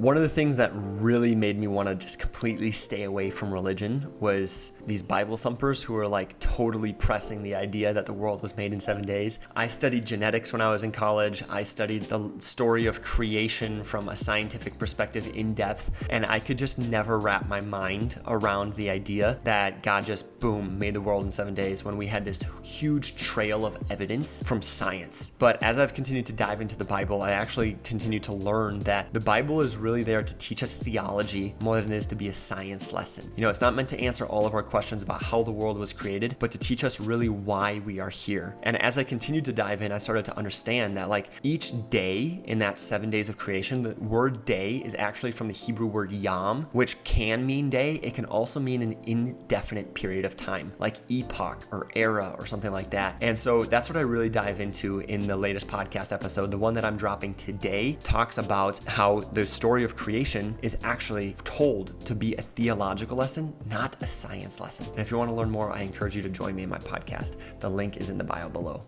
One of the things that really made me want to just completely stay away from religion was these Bible thumpers who are like totally pressing the idea that the world was made in 7 days. I studied genetics when I was in college. I studied the story of creation from a scientific perspective in depth, and I could just never wrap my mind around the idea that God just, boom, made the world in 7 days when we had this huge trail of evidence from science. But as I've continued to dive into the Bible, I actually continue to learn that the Bible is really there to teach us theology more than it is to be a science lesson. You know, it's not meant to answer all of our questions about how the world was created, but to teach us really why we are here. And as I continued to dive in, I started to understand that like each day in that 7 days of creation, the word day is actually from the Hebrew word yom, which can mean day. It can also mean an indefinite period of time, like epoch or era or something like that. And so that's what I really dive into in the latest podcast episode. The one that I'm dropping today talks about how the story of creation is actually told to be a theological lesson, not a science lesson. And if you want to learn more, I encourage you to join me in my podcast. The link is in the bio below.